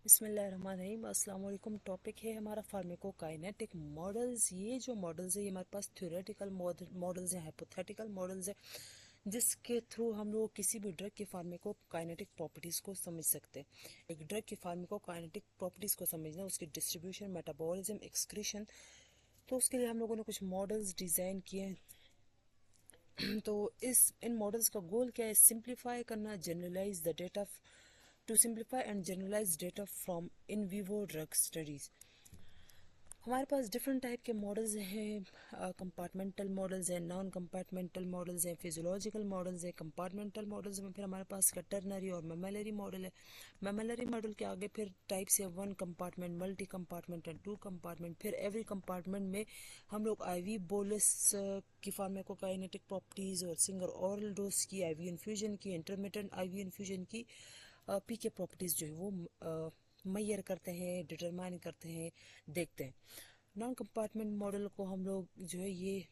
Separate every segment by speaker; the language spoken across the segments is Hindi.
Speaker 1: बिस्मिल्लाहिर्रहमानिर्रहीम। अस्सलाम वालेकुम। टॉपिक है हमारा फार्माकोकाइनेटिक मॉडल्स। ये जो मॉडल्स है ये हमारे पास थ्योरेटिकल मॉडल्स हैं, हाइपोथेटिकल मॉडल्स हैं, जिसके थ्रू हम लोग किसी भी ड्रग की फार्माकोकाइनेटिक प्रॉपर्टीज़ को समझ सकते हैं। एक ड्रग की फार्माकोकाइनेटिक प्रॉपर्टीज़ को समझना, उसकी डिस्ट्रीब्यूशन, मेटाबॉलिज्म, एक्सक्रीशन, तो उसके लिए हम लोगों ने कुछ मॉडल्स डिज़ाइन किए हैं। तो इन मॉडल्स का गोल क्या है? सिंप्लीफाई करना, generalise the data, to simplify and generalize data from in vivo drug studies। हमारे पास डिफरेंट टाइप के मॉडल्स हैं। कंपार्टमेंटल मॉडल्स हैं, नॉन कंपार्टमेंटल मॉडल्स हैं, फिजियोलॉजिकल मॉडल्स हैं। कंपार्टमेंटल मॉडल्स में फिर हमारे पास टर्नरी और मेमलरी मॉडल है। मेमलरी मॉडल के आगे फिर टाइप्स है one compartment, multi compartment and two compartment. फिर एवरी कंपार्टमेंट में हम लोग आईवी बोलस की फार्माकोकाइनेटिक प्रॉपर्टीज़ और सिंगल ऑरल डोज की, आईवी इन्फ्यूजन की, इंटरमिटेंट आईवी इन्फ्यूजन की पी के प्रॉपर्टीज़ जो है वो मैयर करते हैं, डिटरमाइन करते हैं, देखते हैं। नॉन कंपार्टमेंट मॉडल को हम लोग जो है ये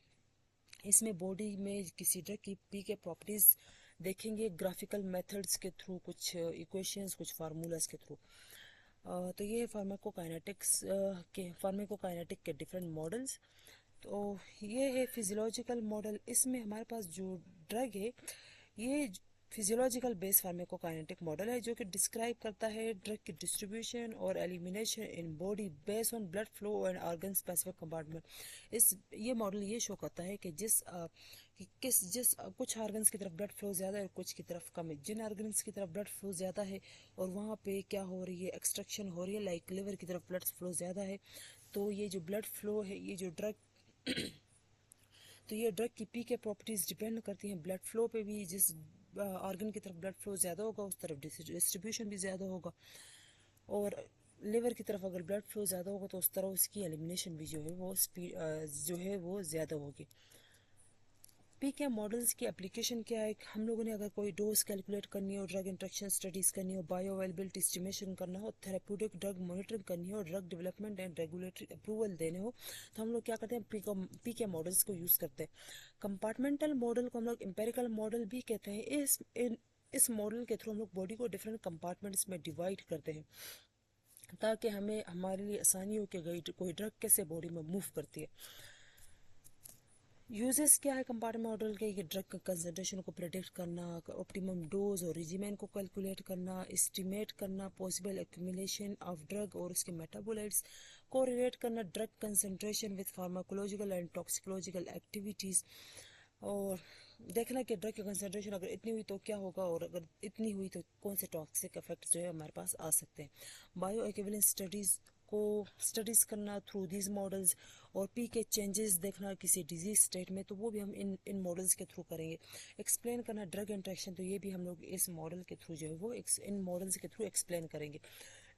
Speaker 1: इसमें बॉडी में किसी ड्रग की पी के प्रॉपर्टीज़ देखेंगे ग्राफिकल मेथड्स के थ्रू, कुछ इक्वेशंस, कुछ फार्मूलाज के थ्रू। तो ये फार्माकोकाइनेटिक के डिफरेंट मॉडल्स। तो ये है फिजियोलॉजिकल मॉडल। इसमें हमारे पास जो ड्रग है ये फिजियोलॉजिकल बेस फार्माकोकाइनेटिक मॉडल है, जो कि डिस्क्राइब करता है ड्रग की डिस्ट्रीब्यूशन और elimination in body based on blood flow and organ specific compartment. ये मॉडल ये शो करता है कि जिस कुछ ऑर्गन्स की तरफ ब्लड फ्लो ज़्यादा है और कुछ की तरफ कम है। जिन ऑर्गन्स की तरफ ब्लड फ्लो ज़्यादा है और वहाँ पे क्या हो रही है, एक्सट्रैक्शन हो रही है, लाइक लिवर की तरफ ब्लड फ्लो ज़्यादा है, तो ये जो ब्लड फ्लो है, ये जो ड्रग तो ये ड्रग की पी के प्रॉपर्टीज़ डिपेंड करती हैं ब्लड फ्लो पे भी। जिस ऑर्गन की तरफ ब्लड फ्लो ज़्यादा होगा उस तरफ डिस्ट्रीब्यूशन भी ज़्यादा होगा, और लिवर की तरफ अगर ब्लड फ्लो ज़्यादा होगा तो उस तरह उसकी एलिमिनेशन भी जो है वो स्पीड जो है वो ज़्यादा होगी। पी के मॉडल्स की एप्लीकेशन क्या है? हम लोगों ने अगर कोई डोज कैलकुलेट करनी हो, ड्रग इंट्रैक्शन स्टडीज़ करनी हो, बायो अवेलेबिलिटी एस्टिमेशन करना हो, थेरेप्यूटिक ड्रग मॉनिटरिंग करनी हो, drug development and regulatory approval देने हो, तो हम लोग क्या करते हैं? पी के मॉडल्स को यूज़ करते हैं। कंपार्टमेंटल मॉडल को हम लोग एम्पेरिकल मॉडल भी कहते हैं। इस मॉडल के थ्रू हम लोग बॉडी को डिफरेंट कंपार्टमेंट्स में डिवाइड करते हैं, ताकि हमें हमारे लिए आसानी हो कि कोई ड्रग कैसे बॉडी में मूव करती है। यूजेस क्या है कंपार्टमेंट मॉडल के? ये ड्रग कंसंट्रेशन को प्रेडिक्ट करना, ऑप्टिमम डोज और रिजिमेंट को कैलकुलेट करना, एस्टिमेट करना पॉसिबल एक्यूमुलेशन ऑफ ड्रग और उसके मेटाबोलाइट्स, कोरिलेट करना drug concentration with pharmacological and toxicological activities, और देखना कि ड्रग की कंसंट्रेशन अगर इतनी हुई तो क्या होगा, और अगर इतनी हुई तो कौन से टॉक्सिक इफेक्ट्स जो है हमारे पास आ सकते हैं। बायो एक्विवेलेंस स्टडीज़ करना थ्रू दीज मॉडल्स, और पी के चेंजेस देखना किसी डिजीज स्टेट में, तो वो भी हम इन मॉडल्स के थ्रू करेंगे। एक्सप्लेन करना ड्रग इंट्रैक्शन, तो ये भी हम लोग इस मॉडल के थ्रू जो है वो इन मॉडल्स के थ्रू एक्सप्लेन करेंगे।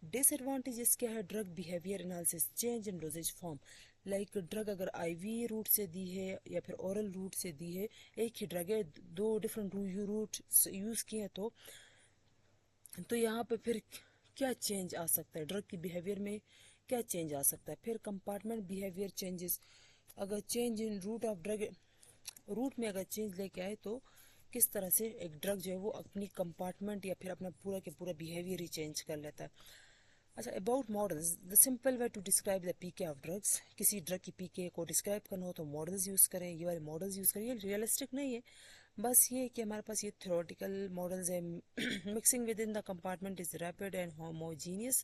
Speaker 1: डिसएडवांटेजेस क्या है? Drug behaviour analysis, change in doses form, like drug अगर आईवी रूट से दी है या फिर ओरल रूट से दी है, एक ही ड्रग है, दो डिफरेंट रूट यूज़ किए हैं, तो यहाँ पे फिर क्या चेंज आ सकता है? ड्रग की बिहेवियर में क्या चेंज आ सकता है? फिर कंपार्टमेंट बिहेवियर चेंजेस, अगर change in route of drug, route में अगर चेंज लेके आए तो किस तरह से एक ड्रग जो है वो अपनी कंपार्टमेंट या फिर अपना पूरा के पूरा बिहेवियर ही चेंज कर लेता है। अच्छा, about models, the simple way to describe the PK of drugs. किसी ड्रग की पीके को डिस्क्राइब करना हो तो मॉडल्स यूज़ करें, ये वाले मॉडल्स यूज़ करें। ये रियलिस्टिक नहीं है, बस ये है कि हमारे पास ये थ्योरेटिकल मॉडल्स है। Mixing with in the compartment is rapid and homogeneous.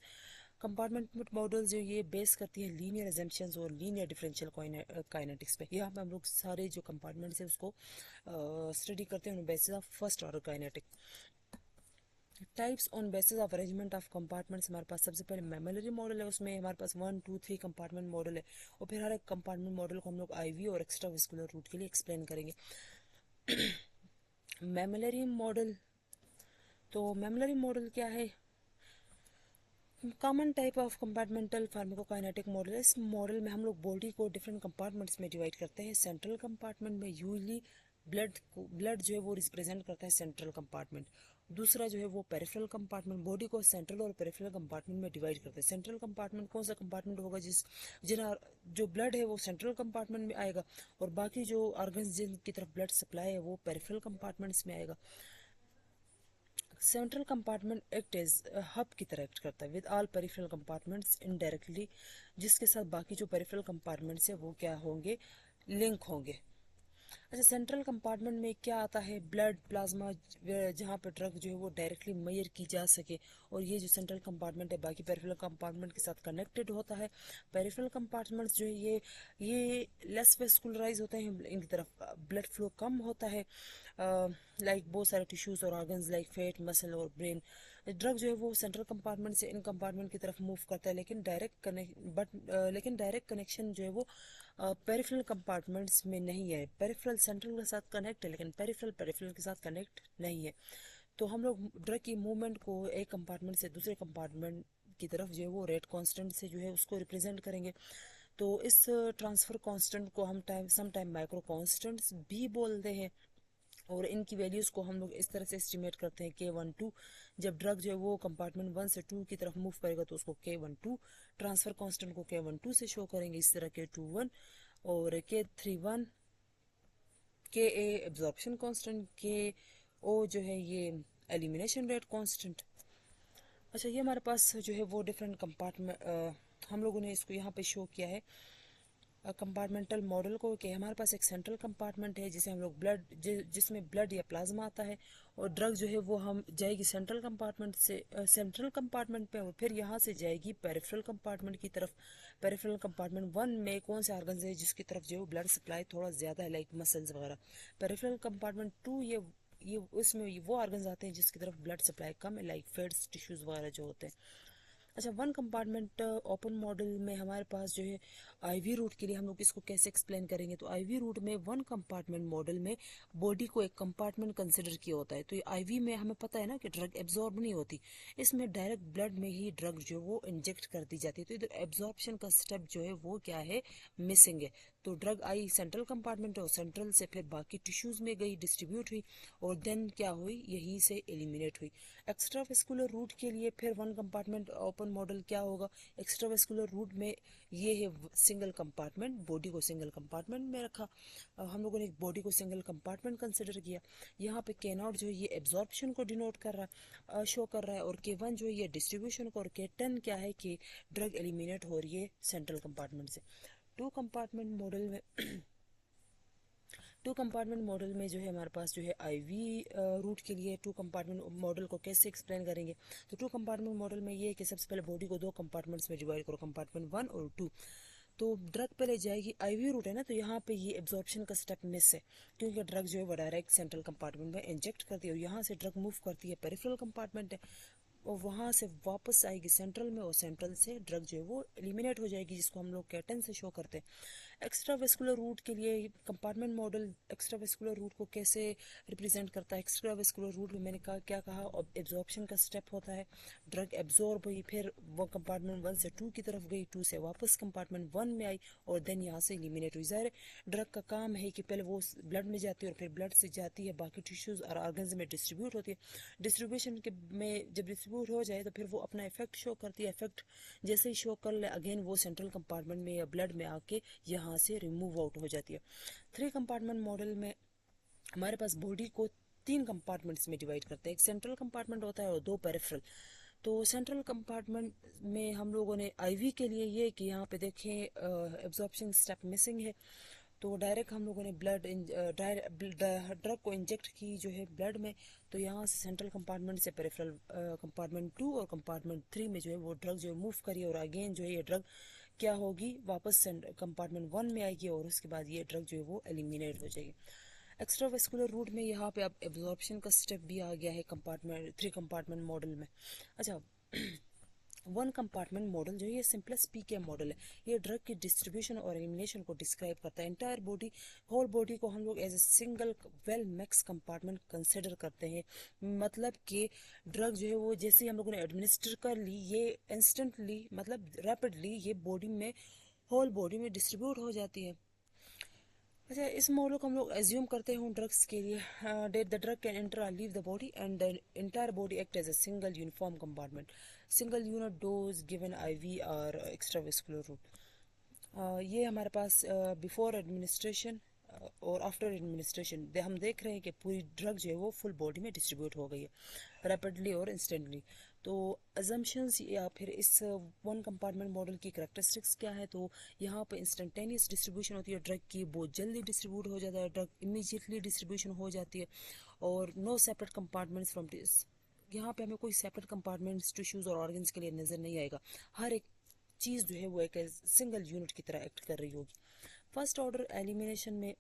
Speaker 1: Compartment models जो ये बेस करती है लीनियर एजम्पशंस और लीनियर डिफरेंशियल काइनेटिक्स पे। यहाँ पे हम लोग सारे जो कंपार्टमेंट्स है उसको स्टडी करते हैं on basis of first order kinetic. Types on basis of arrangement of compartments, हमारे पास सबसे पहले मेमोरी मॉडल है। उसमें हमारे पास 1 2 3 कंपार्टमेंट मॉडल है, और फिर हर एक कंपार्टमेंट मॉडल को हम लोग आईवी और एक्स्ट्रा वेस्कुलर रूट के लिए एक्सप्लेन करेंगे। मेमोरी मॉडल, तो मेमोरी मॉडल क्या है? Common type of compartmental pharmacokinetic model है। इस मॉडल में हम लोग बॉडी को डिफरेंट कंपार्टमेंट्स में डिवाइड करते हैं। सेंट्रल कंपार्टमेंट में यूजली ब्लड जो है वो रिप्रेजेंट करता है सेंट्रल कंपार्टमेंट। दूसरा जो है वो पेरिफेरल कंपार्टमेंट, बॉडी को सेंट्रल और पेरिफेरल कंपार्टमेंट में डिवाइड करते हैं। सेंट्रल कंपार्टमेंट कौन सा कंपार्टमेंट होगा? जो ब्लड है वो सेंट्रल कंपार्टमेंट में आएगा, और बाकी जो ऑर्गन्स जिनकी तरफ ब्लड सप्लाई है वो पेरिफेरल कंपार्टमेंट्स में आएगा। Central compartment act as hub की तरह एक्ट करता है with all peripheral compartments indirectly, जिसके साथ बाकी जो पेरिफेरल कंपार्टमेंट्स है वो क्या होंगे, लिंक होंगे। अच्छा, सेंट्रल कंपार्टमेंट में क्या आता है, ब्लड प्लाज्मा, जहाँ पर ड्रग जो है वो डायरेक्टली मेजर की जा सके, और ये जो सेंट्रल कंपार्टमेंट है बाकी पेरिफेरल कंपार्टमेंट के साथ कनेक्टेड होता है। पेरिफेरल कंपार्टमेंट्स जो है ये लेस वेस्कुलराइज होते हैं, इनकी तरफ ब्लड फ्लो कम होता है, लाइक बहुत सारे टिश्यूज और ऑर्गन्स लाइक फेट, मसल और ब्रेन। ड्रग जो है वो सेंट्रल कंपार्टमेंट से इन कंपार्टमेंट की तरफ मूव करता है, लेकिन डायरेक्ट कनेक्शन जो है वो पेरिफेरल कंपार्टमेंट्स में नहीं है। पेरिफेरल सेंट्रल के साथ कनेक्ट है, लेकिन पेरिफेरल के साथ कनेक्ट नहीं है। तो हम लोग ड्रग की मूवमेंट को एक कंपार्टमेंट से दूसरे कंपार्टमेंट की तरफ जो है वो रेट कांस्टेंट से जो है उसको रिप्रेजेंट करेंगे। तो इस ट्रांसफर कांस्टेंट को हम सम टाइम माइक्रो कांस्टेंट्स भी बोलते हैं, और इनकी वैल्यूज़ को हम लोग इस तरह से एस्टिमेट करते हैं K12। जब ड्रग जो है वो कंपार्टमेंट 1 से 2 की तरफ मूव करेगा तो उसको K12, ट्रांसफर कांस्टेंट को K12 से शो करेंगे, इस तरह K21 और K31, Ka absorption constant, Ko जो है ये एलिमिनेशन रेट कांस्टेंट। अच्छा, ये हमारे पास जो है वो डिफरेंट कंपार्टमेंट हम लोगों ने इसको यहाँ पे शो किया है कंपार्टमेंटल मॉडल को, कि हमारे पास एक सेंट्रल कंपार्टमेंट है जिसे हम लोग जिसमें ब्लड या प्लाज्मा आता है, और ड्रग जो है वो हम जाएगी सेंट्रल कंपार्टमेंट से सेंट्रल कंपार्टमेंट पे, और फिर यहाँ से जाएगी पेरिफेरल कंपार्टमेंट की तरफ। पेरिफेरल कंपार्टमेंट 1 में कौन से ऑर्गन्स है जिसकी तरफ जो है ब्लड सप्लाई थोड़ा ज़्यादा है, लाइक मसल्स वगैरह। पेरिफेरल कंपार्टमेंट 2 ये उसमें वो ऑर्गन्स आते हैं जिसकी तरफ ब्लड सप्लाई कम है, लाइक फैट्स टिश्यूज वगैरह जो होते हैं। अच्छा, वन कंपार्टमेंट ओपन मॉडल में हमारे पास जो है आईवी रूट के लिए हम लोग इसको कैसे एक्सप्लेन करेंगे, तो आईवी रूट में वन कंपार्टमेंट मॉडल में बॉडी को एक कंपार्टमेंट कंसिडर किया होता है। तो ये आईवी में हमें पता है ना कि ड्रग एब्जॉर्ब नहीं होती, इसमें डायरेक्ट ब्लड में ही ड्रग जो वो इंजेक्ट कर दी जाती है। तो इधर एब्जॉर्प्शन का स्टेप जो है वो क्या है, मिसिंग है। तो ड्रग आई सेंट्रल कंपार्टमेंट और सेंट्रल से फिर बाकी टिश्यूज में गई, डिस्ट्रीब्यूट हुई, और देन क्या हुई, यहीं से एलिमिनेट हुई। एक्स्ट्रावेस्कुलर रूट के लिए फिर वन कंपार्टमेंट ओपन मॉडल क्या होगा, एक्स्ट्रावेस्कुलर रूट में ये है सिंगल कंपार्टमेंट, बॉडी को सिंगल कंपार्टमेंट में रखा। हम लोगों ने बॉडी को सिंगल कंपार्टमेंट कंसिडर किया। यहाँ पे K0 जो है ये एब्जॉर्प्शन को डिनोट कर रहा है, शो कर रहा है, और K1 जो है ये डिस्ट्रीब्यूशन को, और K10 क्या है कि ड्रग एलिमिनेट हो रही है सेंट्रल कंपार्टमेंट से। टू कंपार्टमेंट मॉडल में टू कंपार्टमेंट मॉडल में जो है हमारे पास जो है आईवी रूट के लिए टू कंपार्टमेंट मॉडल को कैसे एक्सप्लेन करेंगे। तो टू कंपार्टमेंट मॉडल में ये है कि सबसे पहले बॉडी को दो कंपार्टमेंट्स में डिवाइड करो, कंपार्टमेंट 1 और 2। तो ड्रग पहले जाएगी, आईवी रूट है ना, तो यहाँ पे ये एब्जॉर्प्शन का स्टेप मिस है, क्योंकि ड्रग जो है वो डायरेक्ट सेंट्रल कंपार्टमेंट में इंजेक्ट करती है, और यहाँ से ड्रग मूव करती है पेरिफेरल कंपार्टमेंट है, और वहाँ से वापस आएगी सेंट्रल में, और सेंट्रल से ड्रग जो है वो एलिमिनेट हो जाएगी, जिसको हम लोग K10 से शो करते हैं। एक्स्ट्रावेस्कुलर रूट के लिए कंपार्टमेंट मॉडल एक्स्ट्रावेस्कुलर रूट को कैसे रिप्रेजेंट करता है। एक्स्ट्रावेस्कुलर रूट में मैंने क्या कहा, एब्जॉर्प्शन का स्टेप होता है, ड्रग एब्जॉर्ब हुई, फिर वो कंपार्टमेंट 1 से 2 की तरफ गई, 2 से वापस कंपार्टमेंट 1 में आई, और देन यहाँ से एलिमिनेट हुई। ज़ाहिर ड्रग का काम है कि पहले वो ब्लड में जाती है, और फिर ब्लड से जाती है बाकी टिश्यूज और ऑर्गन्स में डिस्ट्रीब्यूट होती है। डिस्ट्रीब्यूशन के में जब डिस्ट्रीब्यूट हो जाए तो फिर वो अपना इफेक्ट शो करती है, इफेक्ट जैसे ही शो कर ले अगेन वो सेंट्रल कंपार्टमेंट में या ब्लड में आके यहाँ से रिमूव आउट हो जाती है। थ्री कंपार्टमेंट मॉडल में हमारे पास बॉडी को तीन कंपार्टमेंट्स में डिवाइड करते हैं, एक सेंट्रल कंपार्टमेंट होता है और दो पेरिफेरल। तो सेंट्रल कंपार्टमेंट में हम लोगों ने आईवी के लिए ये कि यहाँ पे देखें एब्जॉर्प्शन स्टेप मिसिंग है, तो डायरेक्ट हम लोगों ने ड्रग को इंजेक्ट की जो है ब्लड में, तो यहाँ से सेंट्रल कंपार्टमेंट से पेरिफेरल कंपार्टमेंट 2 और कंपार्टमेंट 3 में जो है वो ड्रग जो है मूव करी, और अगेन जो है ये ड्रग क्या होगी, वापस कंपार्टमेंट 1 में आएगी, और उसके बाद ये ड्रग जो है वो एलिमिनेट हो जाएगी। एक्स्ट्रावेस्कुलर रूट में यहाँ पे अब एब्जॉर्प्शन का स्टेप भी आ गया है कंपार्टमेंट थ्री कंपार्टमेंट मॉडल में। अच्छा, वन कंपार्टमेंट मॉडल जो है ये सिंपलेस्ट पीके मॉडल है, ये ड्रग की डिस्ट्रीब्यूशन और एलिमिनेशन को डिस्क्राइब करता है। एंटायर बॉडी, होल बॉडी को हम लोग as a single well mixed compartment consider करते हैं, मतलब कि ड्रग जो है वो जैसे हम लोगों ने एडमिनिस्टर कर ली, ये इंस्टेंटली मतलब रैपिडली ये बॉडी में होल बॉडी में डिस्ट्रीब्यूट हो जाती है। अच्छा, इस मॉडल को हम लोग एज्यूम करते हैं ड्रग्स के लिए, that the drug can enter और leave the body and the entire body act as a single uniform compartment, single unit dose given IV और एक्स्ट्रावेस्कुलर रूट। ये हमारे पास बिफोर एडमिनिस्ट्रेशन और आफ्टर एडमिनिस्ट्रेशन हम देख रहे हैं कि पूरी ड्रग जो है वो फुल बॉडी में डिस्ट्रीब्यूट हो गई है रैपिडली और इंस्टेंटली। तो अजम्पशंस या फिर इस वन कंपार्टमेंट मॉडल की करेक्टरिस्टिक्स क्या है, तो यहाँ पे इंस्टेंटेनियस डिस्ट्रीब्यूशन होती है ड्रग की, बहुत जल्दी डिस्ट्रीब्यूट हो जाता है, ड्रग इमीडिएटली डिस्ट्रीब्यूशन हो जाती है, और no separate compartments from this. यहाँ पे हमें कोई सेपरेट कंपार्टमेंट्स टिश्यूज और ऑर्गन्स के लिए नजर नहीं आएगा, हर एक चीज़ जो है वो एक सिंगल यूनिट की तरह एक्ट कर रही होगी। फर्स्ट ऑर्डर एलिमिनेशन में,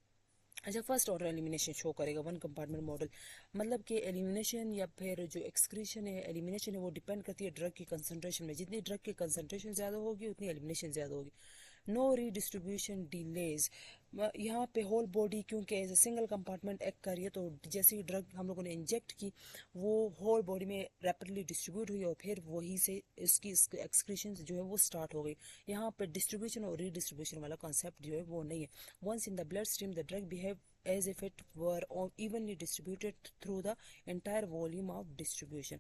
Speaker 1: अच्छा फर्स्ट ऑर्डर एलिमिनेशन शो करेगा वन कंपार्टमेंट मॉडल, मतलब कि एलिमिनेशन या फिर जो एक्सक्रीशन है, एलिमिनेशन है, वो डिपेंड करती है ड्रग की कंसंट्रेशन में, जितनी ड्रग की कंसंट्रेशन ज़्यादा होगी उतनी एलिमिनेशन ज़्यादा होगी। नो रीडिस्ट्रीब्यूशन डिलेज, यहाँ पे होल बॉडी क्योंकि as a single compartment act कर रही है, तो जैसे ही ड्रग हम लोगों ने इंजेक्ट की वो होल बॉडी में रैपिडली डिस्ट्रीब्यूट हुई और फिर वहीं से इसकी एक्सक्रीशन जो है वो स्टार्ट हो गई। यहाँ पे डिस्ट्रीब्यूशन और रीडिस्ट्रीब्यूशन वाला कॉन्सेप्ट जो है वो नहीं है। Once in the blood stream the drug behave as if it were evenly distributed through the entire volume of distribution।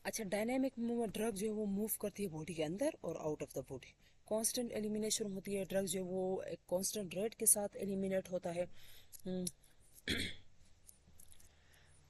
Speaker 1: अच्छा, डायनेमिक मूवमेंट, ड्रग जो है वो मूव करती है बॉडी के अंदर और out of the body. Constant elimination होती है, ड्रग जो है वो एक कांस्टेंट रेट के साथ एलिमिनेट होता है।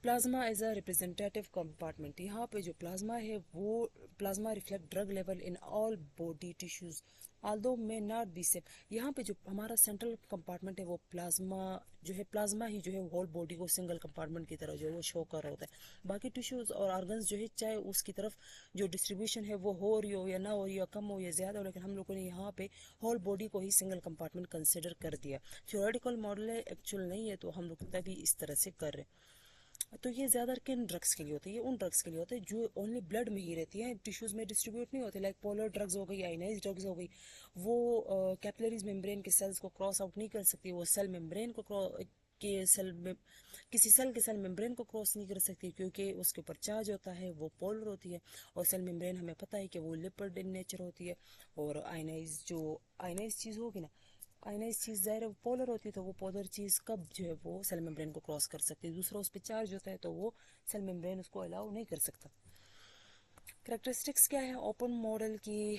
Speaker 1: Plasma as a representative compartment, यहाँ पे जो प्लाज्मा है वो plasma reflect drug level in all body tissues although may not be same. यहाँ पे जो हमारा सेंट्रल कंपार्टमेंट है वो प्लाज्मा जो है, प्लाज्मा ही जो है होल बॉडी को सिंगल कंपार्टमेंट की तरह जो है वो शो कर रहा होता है। बाकी टिश्यूज और ऑर्गन्स जो है चाहे उसकी तरफ जो डिस्ट्रीब्यूशन है वो हो रही हो या ना हो रही हो, कम हो या ज्यादा हो, लेकिन हम लोगों ने यहाँ पे होल बॉडी को ही सिंगल कंपार्टमेंट कंसिडर कर दिया। थ्योरेटिकल मॉडल है, एक्चुअल नहीं है, तो हम लोग तभी इस तरह से कर रहे हैं। तो ये ज़्यादा किन ड्रग्स के लिए होते हैं, ये उन ड्रग्स के लिए होते हैं जो ओनली ब्लड में ही रहती हैं, टिश्यूज़ में डिस्ट्रीब्यूट नहीं होते, लाइक पोलर ड्रग्स हो गई, आयनाइज ड्रग्स हो गई, वो कैपिलरीज मेम्ब्रेन के सेल्स को क्रॉस आउट नहीं कर सकती, वो सेल मेम्ब्रेन को के सेल में किसी सेल के सेल मेम्ब्रेन को क्रॉस नहीं कर सकती क्योंकि उसके ऊपर चार्ज होता है, वो पोलर होती है, और सेल मेम्ब्रेन हमें पता है कि वो लिपिड इन नेचर होती है। और आयनाइज जो आयनाइज चीज़ होगी ना, आयनाइज चीज़ ज़ाहिर है पोलर होती है, तो वो पोलर चीज़ कब जो है वो सेल मेम्ब्रेन को क्रॉस कर सकती है, दूसरा उस पर चार्ज होता है तो वो सेल मेम्ब्रेन उसको अलाउ नहीं कर सकता। करेक्टरिस्टिक्स क्या है ओपन मॉडल की?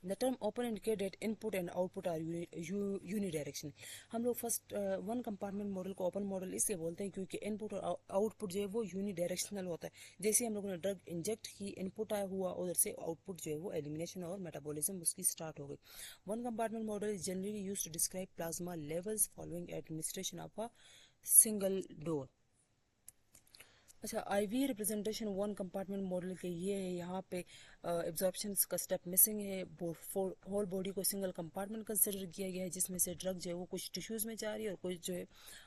Speaker 1: The term open indicate that input and output are unidirectional. हम लोग फर्स्ट वन कंपार्टमेंट मॉडल को ओपन मॉडल इसलिए बोलते हैं क्योंकि इनपुट और आउटपुट जो है वो यूनिडायरेक्शनल होता है। जैसे हम लोगों ने ड्रग इंजेक्ट की, इनपुट आया हुआ, उधर से आउटपुट जो है वो एलिमिनेशन और मेटाबॉलिज्म उसकी स्टार्ट हो गई। One compartment model is generally used to describe plasma levels following administration of a single dose. अच्छा, IV representation one compartment model के ये है, यहाँ पे एब्जॉर्प्शन का स्टेप मिसिंग है, होल बॉडी को सिंगल कंपार्टमेंट कंसिडर किया गया है जिसमें से ड्रग जो है वो कुछ टिश्यूज़ में जा रही है और कुछ जो है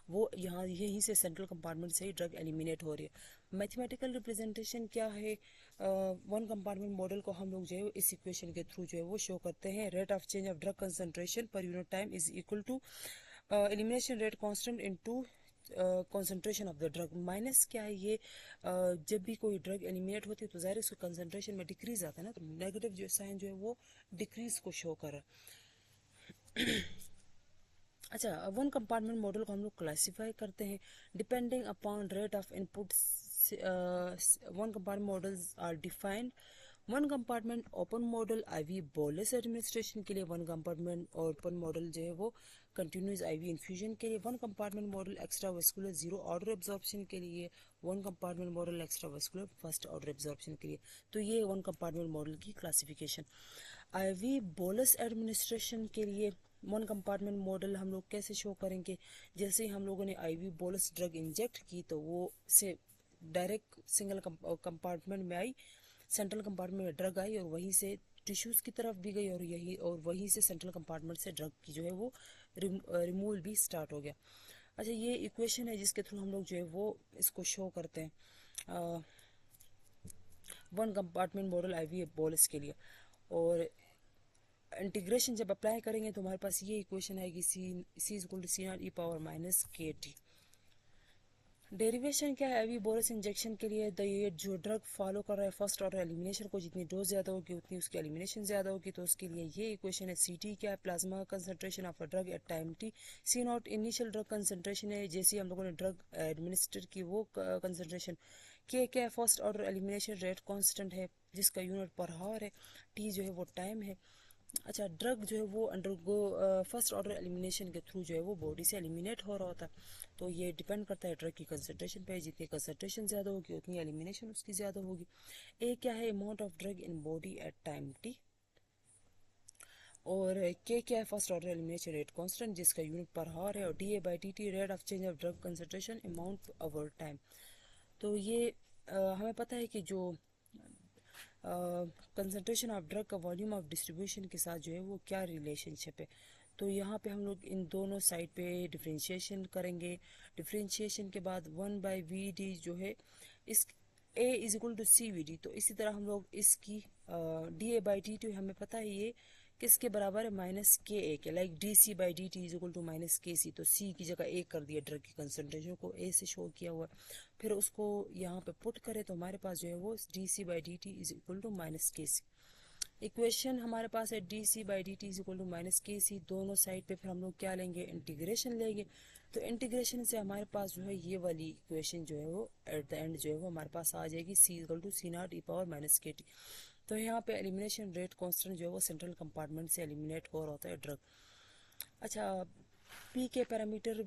Speaker 1: वो यहाँ यहीं से सेंट्रल कंपार्टमेंट से ही ड्रग एलिमिनेट हो रही है। मैथमेटिकल रिप्रेजेंटेशन क्या है? वन कंपार्टमेंट मॉडल को हम लोग जो है इस इक्वेशन के थ्रू जो है वो शो करते हैं, rate of change of drug concentration per unit time is equal to elimination rate constant into concentration of the drug. Minus क्या है ये? जब भी कोई ड्रग एलिमिनेट होती है तो ज़ाहिर उसके कंसंट्रेशन में डिक्रीज आता है ना, तो नेगेटिव जो साइन जो है वो डिक्रीज को शो कर रहा है। अच्छा, वन कंपार्टमेंट मॉडल को हम लोग क्लासीफाई करते हैं depending upon rate of input. One compartment models are defined. One compartment open model IV bolus administration के लिए, वन कंपार्टमेंट ओपन मॉडल जो है वो कंटिन्यूस आईवी इन्फ्यूजन के लिए, one compartment model extra vascular zero order absorption के लिए, one compartment model extra vascular first order absorption के लिए। तो ये वन कंपार्टमेंट मॉडल की क्लासिफिकेशन। आईवी बोलस एडमिनिस्ट्रेशन के लिए वन कंपार्टमेंट मॉडल हम लोग कैसे शो करेंगे? जैसे ही हम लोगों ने आईवी बोलस ड्रग इंजेक्ट की तो वो से डायरेक्ट सिंगल कंपार्टमेंट में आई, सेंट्रल कंपार्टमेंट में ड्रग आई और वहीं से टिश्यूज़ की तरफ भी गई और वहीं से सेंट्रल कंपार्टमेंट से ड्रग की जो है वो रिमूवल भी स्टार्ट हो गया। अच्छा, ये इक्वेशन है जिसके थ्रू हम लोग जो है वो इसको शो करते हैं one compartment model IV bolus के लिए। और इंटीग्रेशन जब अप्लाई करेंगे तो हमारे पास ये इक्वेशन आएगी, C is equal to C naught E power minus K T. Derivation क्या है अभी बोरस इंजेक्शन के लिए? ये जो ड्रग फॉलो कर रहा है फर्स्ट ऑर्डर एलिमिनेशन को, जितनी डोज ज़्यादा होगी उतनी उसकी एलिमिनेशन ज़्यादा होगी, तो उसके लिए ये इक्वेशन है। सी टी क्या है? Plasma concentration of a drug at time T. C naught initial drug concentration है, जैसे ही हम लोगों ने ड्रग एडमिनिस्टर की वो कंसंट्रेशन। के क्या है? First order elimination rate constant है जिसका यूनिट पर हावर है। टी जो है वो टाइम है। अच्छा, ड्रग जो है वो अंडरगो फर्स्ट ऑर्डर एलिमिनेशन के थ्रू जो है वो बॉडी से एलिमिनेट हो रहा होता है। तो ये डिपेंड करता है ड्रग की कंसंट्रेशन पे, जितनी कंसंट्रेशन ज़्यादा होगी उतनी एलिमिनेशन उसकी ज़्यादा होगी। ए क्या है, amount of drug in body at time T, और के क्या है, first order elimination rate constant जिसका यूनिट पर हावर है, और D A by D T rate of change of drug concentration amount over time. तो ये हमें पता है कि जो कंसंट्रेशन ऑफ ड्रग का वॉल्यूम ऑफ डिस्ट्रीब्यूशन के साथ जो है वो क्या रिलेशनशिप है। तो यहाँ पे हम लोग इन दोनों साइड पे डिफ्रेंशिएशन करेंगे। डिफ्रेंशिएशन के बाद 1/VD जो है इस A is equal to CVD, तो इसी तरह हम लोग इसकी DA/DT हमें पता है ये किसके बराबर है, -KA के, like DC/DT is equal to -KC। तो C की जगह A कर दिया, ड्रग की कंसंट्रेशन को A से शो किया हुआ है। फिर उसको यहाँ पे पुट करें तो हमारे पास जो है वो DC/DT is equal to -KC। Equation हमारे पास है DC/DT is equal to -KC। दोनों साइड पे फिर हम लोग क्या लेंगे, इंटीग्रेशन लेंगे। तो इंटीग्रेशन से हमारे पास जो है ये वाली इक्वेशन जो है वो एट द एंड जो है वो हमारे पास आ जाएगी, C इक्वल टू C0e⁻KT। तो यहाँ पे एलिमिनेशन रेट कांस्टेंट जो है वो सेंट्रल कंपार्टमेंट से एलिमिनेट हो रहा होता है ड्रग। अच्छा, P K parameter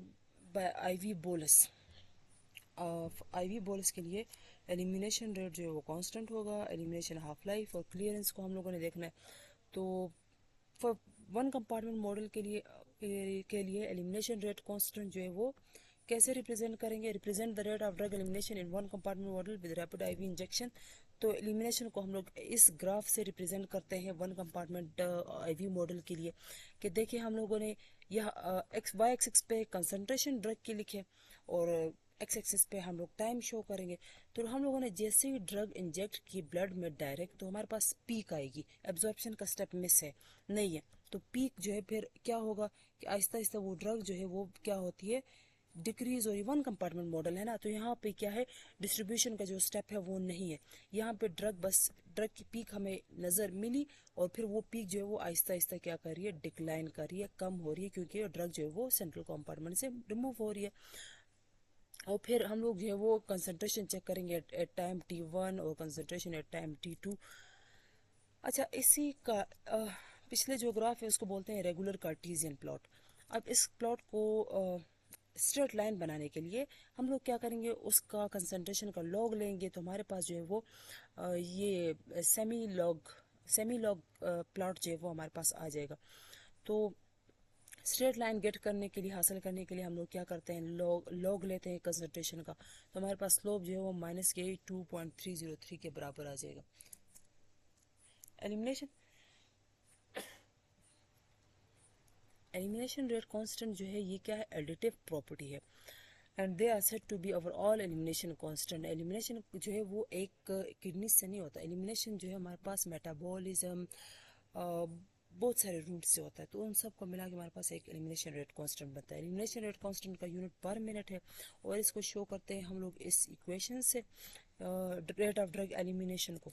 Speaker 1: by IV bolus, IV bolus के लिए एलिमिनेशन रेट जो है वो कांस्टेंट होगा। एलिमिनेशन हाफ लाइफ और क्लियरेंस को हम लोगों ने देखना है। तो फॉर वन कंपार्टमेंट मॉडल के लिए एलिमिनेशन रेट कांस्टेंट जो है वो कैसे रिप्रेजेंट करेंगे, represent the rate of drug elimination in one compartment model with rapid IV injection. तो एलिमिनेशन को हम लोग इस ग्राफ से रिप्रेजेंट करते हैं वन कंपार्टमेंट IV मॉडल के लिए, कि देखिए हम लोगों ने यह एक्स वाई एक्सिस पे कंसंट्रेशन ड्रग की लिखे और एक्स एक्सिस पे हम लोग टाइम शो करेंगे। तो हम लोगों ने जैसे ही ड्रग इंजेक्ट की ब्लड में डायरेक्ट, तो हमारे पास पीक आएगी, एब्जॉर्प्शन का स्टेप मिस है, नहीं है। तो पीक जो है फिर क्या होगा कि आहिस्ता आहिस्ता वो ड्रग जो है वो क्या होती है, डिक्रीज हो रही। वन कंपार्टमेंट मॉडल है ना, तो यहाँ पे क्या है, डिस्ट्रीब्यूशन का जो स्टेप है वो नहीं है। यहाँ पे ड्रग की पीक हमें नज़र मिली, और फिर वो पीक जो है वो आहिस्ता आहिस्ता क्या कर रही है, डिक्लाइन कर रही है, कम हो रही है, क्योंकि ड्रग जो है वो सेंट्रल कंपार्टमेंट से रिमूव हो रही है। और फिर हम लोग जो है वो कंसंट्रेशन चेक करेंगे एट टाइम T1 और कंसंट्रेशन एट टाइम T2। अच्छा, इसी का पिछले जो ग्राफ है उसको बोलते हैं रेगुलर कार्टेशियन प्लॉट। अब इस प्लॉट को स्ट्रेट लाइन बनाने के लिए हम लोग क्या करेंगे, उसका कंसंट्रेशन का लॉग लेंगे। तो हमारे पास जो है वो ये सेमी लॉग प्लॉट जो है वो हमारे पास आ जाएगा। तो स्ट्रेट लाइन गेट करने के लिए, हासिल करने के लिए हम लोग क्या करते हैं, लॉग लेते हैं कंसंट्रेशन का। तो हमारे पास स्लोप जो है वो -2.303 के बराबर आ जाएगा। एलिमिनेशन रेट कांस्टेंट जो है ये क्या है, एडिटिव प्रॉपर्टी है, and they are said to be overall elimination constant. Elimination जो है वो एक किडनी से नहीं होता। एलिमिनेशन जो है हमारे पास मेटाबॉलिज्म बहुत सारे रूट से होता है, तो उन सब को मिला के हमारे पास एक एलिमिनेशन रेट कांस्टेंट बनता है। एलिमिनेशन रेट कांस्टेंट का यूनिट पर मिनट है, और इसको शो करते हैं हम लोग इस इक्वेशन से, रेट ऑफ ड्रग एलिमिनेशन को।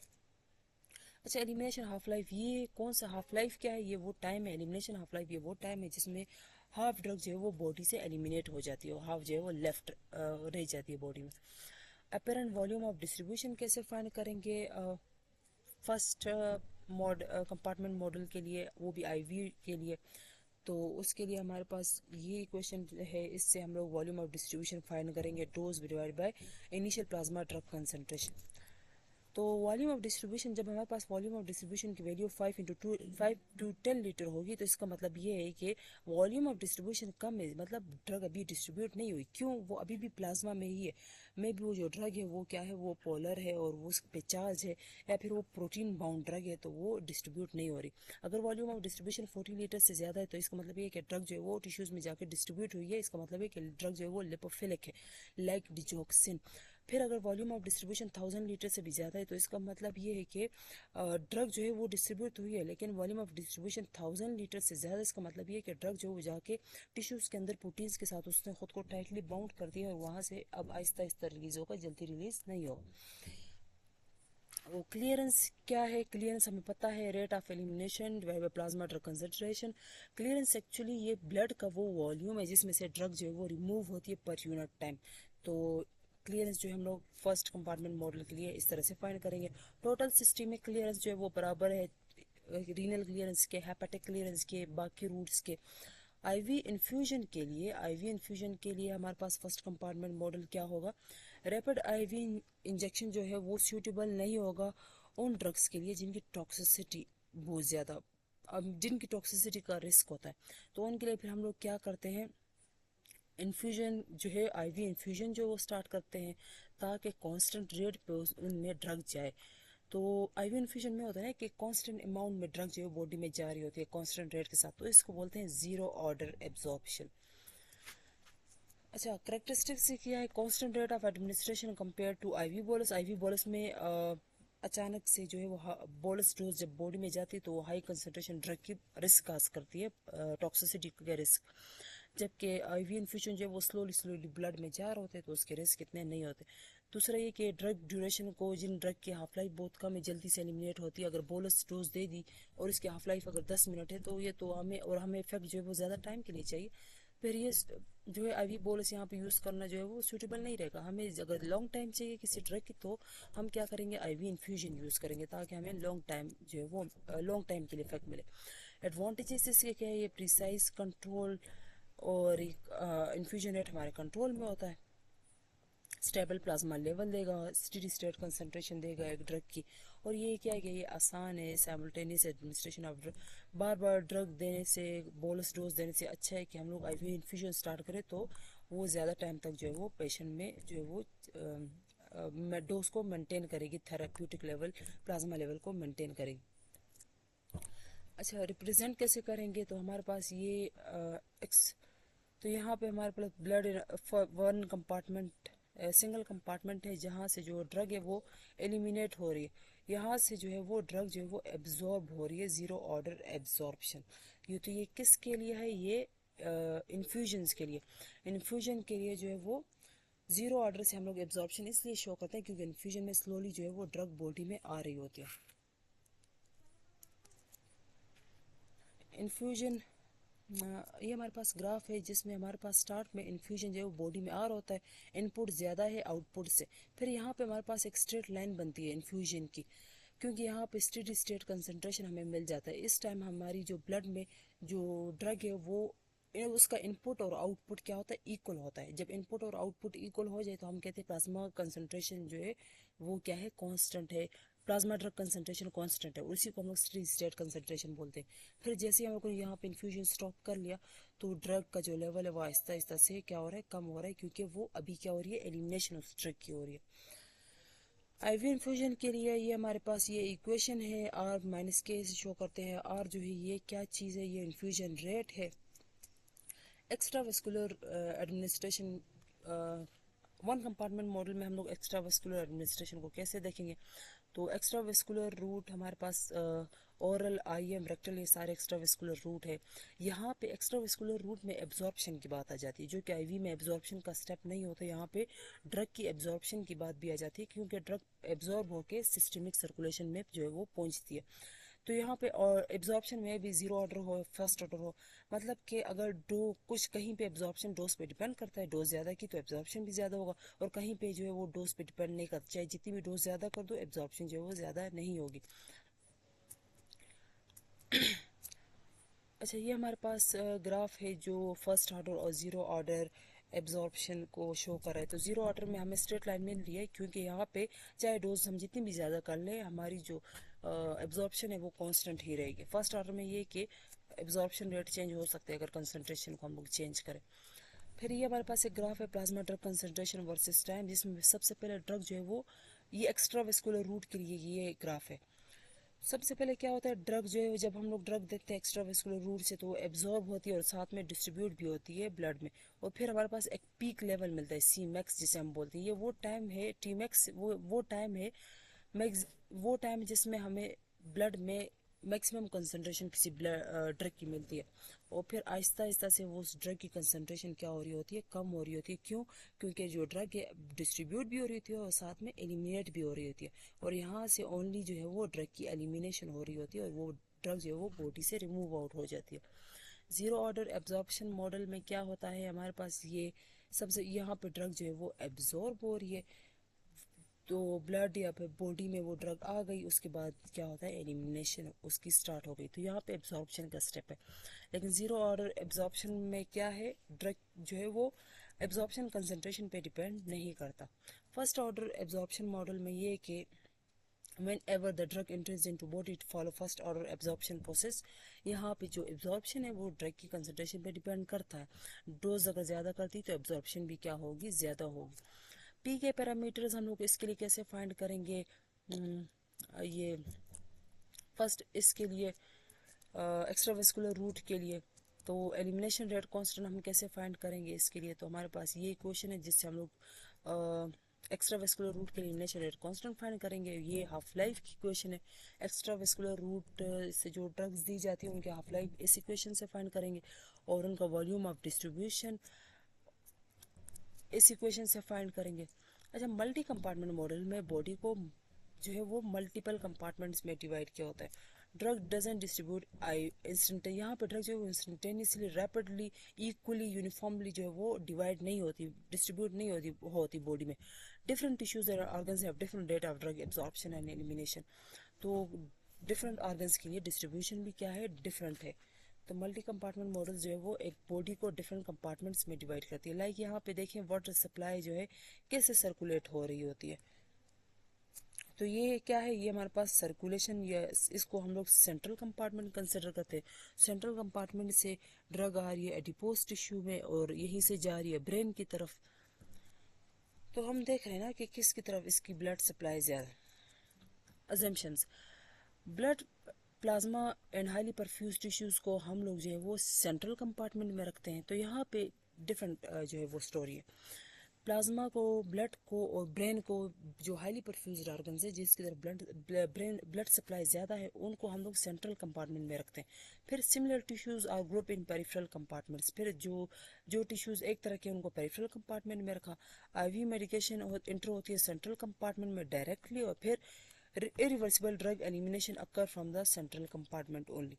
Speaker 1: अच्छा, एलिमिनेशन हाफ लाइफ, ये कौन सा हाफ लाइफ क्या है, ये वो टाइम है। एलिमिनेशन हाफ लाइफ ये वो टाइम है जिसमें हाफ ड्रग जो है वो बॉडी से एलिमिनेट हो जाती है, और हाफ जो है वो लेफ्ट रह जाती है बॉडी में। अपेरेंट वॉल्यूम ऑफ डिस्ट्रीब्यूशन कैसे फाइंड करेंगे, फर्स्ट कंपार्टमेंट मॉडल के लिए, वो भी IV के लिए। तो उसके लिए हमारे पास ये इक्वेशन है, इससे हम लोग वॉल्यूम ऑफ डिस्ट्रीब्यूशन फाइंड करेंगे, dose divide by initial plasma drug concentration. तो वॉल्यूम ऑफ डिस्ट्रीब्यूशन, जब हमारे पास वॉल्यूम ऑफ डिस्ट्रीब्यूशन की वैल्यू 5 to 10 लीटर होगी, तो इसका मतलब ये है कि वॉल्यूम ऑफ डिस्ट्रीब्यूशन कम है, मतलब ड्रग अभी डिस्ट्रीब्यूट नहीं हुई। क्यों, वो अभी भी प्लाज्मा में ही है। मे भी वो जो ड्रग है वो क्या है, वो पोलर है और वो उस पे चार्ज है, या फिर वो प्रोटीन बाउंड ड्रग है, तो वो डिस्ट्रीब्यूट नहीं हो रही। अगर वॉल्यूम ऑफ डिस्ट्रीब्यूशन 40 लीटर से ज़्यादा है, तो इसका मतलब ये है कि ड्रग जो है वो टिश्यूज़ में जाकर डिस्ट्रीब्यूट हुई है। इसका मतलब है कि ड्रग जो है वो लिपोफिलिक है, लाइक डिजोक्सिन। फिर अगर वॉल्यूम ऑफ डिस्ट्रीब्यूशन 1000 लीटर से भी ज़्यादा है, तो इसका मतलब ये है कि ड्रग जो है वो डिस्ट्रीब्यूट हुई है, लेकिन वॉल्यूम ऑफ डिस्ट्रीब्यूशन 1000 लीटर से ज़्यादा, इसका मतलब ये है कि ड्रग जो है जाके टिश्यूज़ के अंदर प्रोटीन्स के साथ उसने खुद को टाइटली बाउंड कर दिया, और वहाँ से अब आहिस्ता आहिस्ता रिलीज होगा, जल्दी रिलीज नहीं होगा। वो क्लियरेंस क्या है, क्लियरेंस हमें पता है, rate of elimination divide by plasma drug concentration. Clearance actually ये ब्लड का वो वॉल्यूम है जिसमें से ड्रग जो है वो रिमूव होती है पर यूनिट टाइम। तो क्लियरेंस जो है हम लोग फर्स्ट कंपार्टमेंट मॉडल के लिए इस तरह से फाइंड करेंगे। टोटल सिस्टमिक क्लियरेंस जो है वो बराबर है रीनल क्लियरेंस के, हेपेटिक क्लियरेंस के, बाकी रूट्स के। आईवी इन्फ्यूजन के लिए हमारे पास फर्स्ट कंपार्टमेंट मॉडल क्या होगा? रैपिड आईवी इंजेक्शन जो है वो सूटेबल नहीं होगा उन ड्रग्स के लिए जिनकी टॉक्सिसिटी बहुत ज़्यादा, अब जिनकी टॉक्सिसिटी का रिस्क होता है, तो उनके लिए फिर हम लोग क्या करते हैं, इन्फ्यूजन जो है, आईवी इन्फ्यूजन जो वो स्टार्ट करते हैं ताकि कांस्टेंट रेट पे उनमें ड्रग जाए। तो आईवी इन्फ्यूजन में होता है कि कांस्टेंट अमाउंट में ड्रग जो है बॉडी में जा रही होती है कांस्टेंट रेट के साथ, तो इसको बोलते हैं जीरो ऑर्डर एब्जॉर्प्शन। अच्छा, करेक्टरिस्टिक्स क्या है? Constant rate of administration compare to IV bolus. IV bolus में अचानक से जो है वो बोलस डोज जब बॉडी में जाती है तो वो हाई कंसंट्रेशन ड्रग की रिस्क काज करती है, टॉक्सिसिटी के रिस्क। जबकि आईवी इन्फ्यूजन जो है वो स्लोली स्लोली ब्लड में जा रहे होते हैं तो उसके रिस्क इतने नहीं होते। दूसरा ये कि ड्रग ड्यूरेशन को, जिन ड्रग की हाफ लाइफ बहुत कम है, जल्दी से एलिमिनेट होती है। अगर बोलस डोज दे दी और इसकी हाफ लाइफ अगर 10 मिनट है तो ये तो हमें इफेक्ट जो है वो ज़्यादा टाइम के लिए चाहिए, फिर ये जो है आईवी बोलस यहाँ पे यूज़ करना जो है वो सूटेबल नहीं रहेगा। हमें अगर लॉन्ग टाइम चाहिए किसी ड्रग की तो हम क्या करेंगे, आईवी इन्फ्यूजन यूज़ करेंगे ताकि हमें लॉन्ग टाइम जो है वो लॉन्ग टाइम के लिए इफेक्ट मिले। एडवांटेजेस इसके क्या है? ये प्रिसाइज कंट्रोल और इन्फ्यूजन रेट हमारे कंट्रोल में होता है, स्टेबल प्लाज्मा लेवल देगा, स्टेडी स्टेट कंसंट्रेशन देगा एक ड्रग की। और ये क्या है कि ये आसान है, simultaneous administration of drug. Bar bar drug देने से, बोलस डोज देने से अच्छा है कि हम लोग आईवी इन्फ्यूजन स्टार्ट करें तो वो ज़्यादा टाइम तक जो है वो पेशेंट में जो है वो डोज को मेंटेन करेगी, थेराप्यूटिक लेवल, प्लाज्मा लेवल को मेंटेन करेगी। अच्छा, रिप्रेजेंट कैसे करेंगे? तो हमारे पास ये तो यहाँ पे हमारे पास blood one compartment, single compartment है जहाँ से जो ड्रग है वो एलिमिनेट हो रही है, यहाँ से जो है वो ड्रग जो है वो एब्जॉर्ब हो रही है, ज़ीरो ऑर्डर एब्जॉर्प्शन। ये किसके लिए है? ये इन्फ्यूजन्स के लिए। इन्फ्यूजन के लिए जो है वो ज़ीरो ऑर्डर से हम लोग एब्जॉर्प्शन इसलिए शो करते हैं क्योंकि इन्फ्यूजन में स्लोली जो है वो ड्रग बॉडी में आ रही होती है। इन्फ्यूजन, ये हमारे पास ग्राफ है जिसमें हमारे पास स्टार्ट में इन्फ्यूजन जो है वो बॉडी में आ रहा होता है, इनपुट ज़्यादा है आउटपुट से। फिर यहाँ पे हमारे पास एक स्ट्रेट लाइन बनती है इन्फ्यूजन की, क्योंकि यहाँ पे स्टेडी स्टेट कंसंट्रेशन हमें मिल जाता है। इस टाइम हमारी जो ब्लड में जो ड्रग है वो उसका इनपुट और आउटपुट क्या होता है? इक्वल होता है। जब इनपुट और आउटपुट इक्वल हो जाए तो हम कहते हैं प्लाज्मा कंसंट्रेशन जो है वो क्या है? कांस्टेंट है। प्लाज्मा ड्रग कंसंट्रेशन कांस्टेंट है, उसी को हम लोग स्टेडी स्टेट कंसंट्रेशन बोलते हैं। फिर जैसे ही हम लोग ने यहाँ पे इन्फ्यूजन स्टॉप कर लिया तो ड्रग का जो लेवल है वो आहिस्ता आहिस्ता से क्या हो रहा है? कम हो रहा है, क्योंकि वो अभी क्या हो रही है? एलिमिनेशन उस ड्रग की हो रही है। आईवी इन्फ्यूजन के लिए ये हमारे पास ये इक्वेशन है, आर माइनस के से शो करते हैं। आर जो है ये क्या चीज़ है? ये इन्फ्यूजन रेट है। Extra vascular administration, one compartment model में हम लोग एक्स्ट्रा वेस्कुलर एडमिनिस्ट्रेशन को कैसे देखेंगे? तो एक्स्ट्रा वेस्कुलर रूट हमारे पास ओरल, आईएम, रेक्टल, ये सारे एक्स्ट्रा वेस्कुलर रूट है। यहाँ पे एक्स्ट्रा वेस्कुलर रूट में एब्जॉर्प्शन की बात आ जाती है, जो कि आईवी में एब्जॉर्प्शन का स्टेप नहीं होता। यहाँ पे ड्रग की एब्जॉर्प्शन की बात भी आ जाती है, क्योंकि ड्रग एब्जॉर्ब होके सिस्टमिक सर्कुलेशन में जो है वो पहुँचती है। तो यहाँ पे और एब्जॉर्प्शन में भी जीरो ऑर्डर हो, फर्स्ट ऑर्डर हो, मतलब कि अगर डो कुछ कहीं पे एब्जॉर्प्शन डोज पे डिपेंड करता है, डोज ज़्यादा की तो एब्जॉर्प्शन भी ज़्यादा होगा, और कहीं पे जो है वो डोज पे डिपेंड नहीं करता, चाहे जितनी भी डोज ज़्यादा कर दो एब्जॉर्प्शन जो है वो ज़्यादा नहीं होगी। अच्छा, ये हमारे पास ग्राफ है जो फर्स्ट ऑर्डर और ज़ीरो ऑर्डर एब्जॉर्प्शन को शो कर रहा है। तो ज़ीरो ऑर्डर में हमें स्ट्रेट लाइन मिल रही है, क्योंकि यहाँ पे चाहे डोज हम जितनी भी ज़्यादा कर लें हमारी जो एब्जॉर्प्शन है वो कांस्टेंट ही रहेगी। फर्स्ट ऑर्डर में ये कि एब्जॉर्प्शन रेट चेंज हो सकता है अगर कंसंट्रेशन को हम लोग चेंज करें। फिर ये हमारे पास एक ग्राफ है plasma drug concentration versus time, जिसमें सबसे पहले ड्रग जो है वो, ये एक्स्ट्रा वेस्कुलर रूट के लिए ये ग्राफ है। सबसे पहले क्या होता है, ड्रग जो है जब हम लोग ड्रग देते हैं एक्स्ट्रा वेस्कुलर रूट से तो वो एब्जॉर्ब होती है और साथ में डिस्ट्रीब्यूट भी होती है ब्लड में। और फिर हमारे पास एक पीक लेवल मिलता है, सी मैक्स जिसे हम बोलते हैं। ये वो टाइम है, टी मैक्स वो टाइम है, मैक्स वो टाइम जिसमें हमें ब्लड में मैक्सिमम कंसंट्रेशन किसी ड्रग की मिलती है। और फिर आहिस्ता आहिस्ता से वो उस ड्रग की कंसंट्रेशन क्या हो रही होती है? कम हो रही होती है। क्यों? क्योंकि जो ड्रग है डिस्ट्रीब्यूट भी हो रही होती है और साथ में एलिमिनेट भी हो रही होती है, और यहाँ से ओनली जो है वो ड्रग की एलिमिनेशन हो रही होती है और वो ड्रग जो है वो बॉडी से रिमूव आउट हो जाती है। ज़ीरो ऑर्डर एब्जॉर्प्शन मॉडल में क्या होता है? हमारे पास ये सबसे यहाँ पे ड्रग जो है वो एब्जॉर्ब हो रही है, तो ब्लड या फिर बॉडी में वो ड्रग आ गई, उसके बाद क्या होता है, एलिमिनेशन उसकी स्टार्ट हो गई। तो यहाँ पे एब्जॉर्प्शन का स्टेप है। लेकिन ज़ीरो ऑर्डर एब्जॉर्प्शन में क्या है, ड्रग जो है वो एब्जॉर्प्शन कंसंट्रेशन पे डिपेंड नहीं करता। फर्स्ट ऑर्डर एब्जॉर्प्शन मॉडल में ये कि whenever the drug enters into body to follow first order absorption process। यहाँ पे जो एब्जॉर्प्शन है वो ड्रग की कंसंट्रेशन पे डिपेंड करता है। डोज अगर ज़्यादा करती तो एब्जॉर्प्शन भी क्या होगी, ज़्यादा होगी। पी के पैरामीटर्स हम लोग इसके लिए कैसे फाइंड करेंगे, ये फर्स्ट इसके लिए एक्स्ट्रावेस्कुलर रूट के लिए तो एलिमिनेशन रेट कांस्टेंट हम कैसे फाइंड करेंगे, इसके लिए तो हमारे पास ये क्वेश्चन है जिससे हम लोग एक्स्ट्रावेस्कुलर रूट के एलिमिनेशन रेट कांस्टेंट फाइंड करेंगे। ये हाफ लाइफ की क्वेश्चन है। एक्स्ट्रावेस्कुलर रूट से जो ड्रग्स दी जाती है उनके हाफ लाइफ इस इक्वेशन से फाइंड करेंगे, और उनका वॉल्यूम ऑफ डिस्ट्रीब्यूशन इस इक्वेशन से फाइंड करेंगे। अच्छा, मल्टी कंपार्टमेंट मॉडल में बॉडी को जो है वो मल्टीपल कंपार्टमेंट्स में डिवाइड किया होता है। ड्रग डजन डिस्ट्रीब्यूट आई इंस्टेंट, यहाँ पे ड्रग जो है वो इंस्टेंटेनियसली रैपिडली इक्वली यूनिफॉर्मली जो है वो डिवाइड नहीं होती, डिस्ट्रीब्यूट नहीं होती बॉडी में। डिफरेंट टिश्यूज और organs have different rate of drug absorption and elimination. तो डिफरेंट ऑर्गन्स के लिए डिस्ट्रीब्यूशन भी क्या है, डिफरेंट है। तो मल्टी कंपार्टमेंट मॉडल जो है वो एक बॉडी को डिफरेंट कंपार्टमेंट्स में डिवाइड करती है। लाइक यहाँ पे देखें वाटर सप्लाई जो है कैसे सर्कुलेट हो रही होती है। तो ये क्या है, ये हमारे पास सर्कुलेशन, या इसको हम लोग सेंट्रल कंपार्टमेंट कंसिडर करते हैं। सेंट्रल कंपार्टमेंट से ड्रग आ रही है एडिपोज टिश्यू में और यहीं से जा रही है ब्रेन की तरफ। तो हम देख रहे हैं ना कि किसकी तरफ इसकी ब्लड सप्लाई ज्यादा। Assumptions, blood plasma and highly perfuse tissues को हम लोग जो है वो सेंट्रल कंपार्टमेंट में रखते हैं। तो यहाँ पे डिफरेंट जो है वो स्टोरी है। प्लाज्मा को, ब्लड को और ब्रेन को, जो हाईली परफ्यूज्ड ऑर्गन्स है जिसकी तरफ ब्लड सप्लाई ज़्यादा है, उनको हम लोग सेंट्रल कंपार्टमेंट में रखते हैं। फिर similar tissues are group in peripheral compartments. फिर जो टिश्यूज एक तरह के उनको पेरिफेरल कंपार्टमेंट में रखा। आईवी मेडिकेशन इंटर होती है सेंट्रल कंपार्टमेंट में डायरेक्टली, और फिर irreversible drug elimination occur from the central compartment only।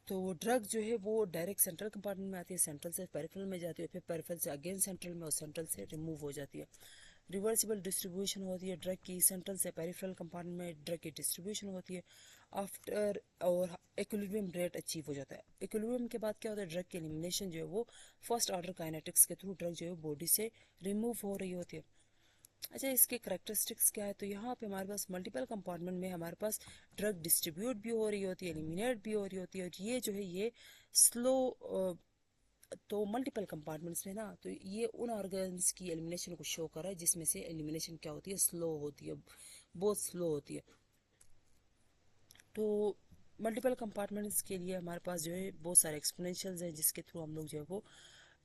Speaker 1: तो वो ड्रग जो है वो डायरेक्ट सेंट्रल कंपार्टमेंट में आती है, सेंट्रल से पेरिफेरल में जाती है, फिर पेरिफेरल से अगेन सेंट्रल में और सेंट्रल से रिमूव हो जाती है। रिवर्सिबल डिस्ट्रीब्यूशन होती है ड्रग की, सेंट्रल से पेरिफेरल कंपार्टमेंट में ड्रग की डिस्ट्रीब्यूशन होती है आफ्टर, और इक्विलिब्रियम रेट अचीव हो जाता है। इक्विलिब्रियम के बाद क्या होता है, ड्रग की एलिमिनेशन जो है वो फर्स्ट ऑर्डर काइनेटिक्स के थ्रू ड्रग जो है बॉडी से रिमूव हो रही होती है। अच्छा, इसके करेक्टरिस्टिक्स क्या है, तो यहाँ पे हमारे पास मल्टीपल कंपार्टमेंट में हमारे पास ड्रग डिस्ट्रीब्यूट भी हो रही होती है, एलिमिनेट भी हो रही होती है, और ये जो है ये स्लो। तो मल्टीपल कंपार्टमेंट्स में ना, तो ये उन ऑर्गन्स की एलिमिनेशन को शो कर रहा है जिसमें से एलिमिनेशन क्या होती है, स्लो होती है, बहुत स्लो होती है। तो मल्टीपल कंपार्टमेंट्स के लिए हमारे पास जो है बहुत सारे एक्सपोनेंशियल्स हैं जिसके थ्रू हम लोग जो है वो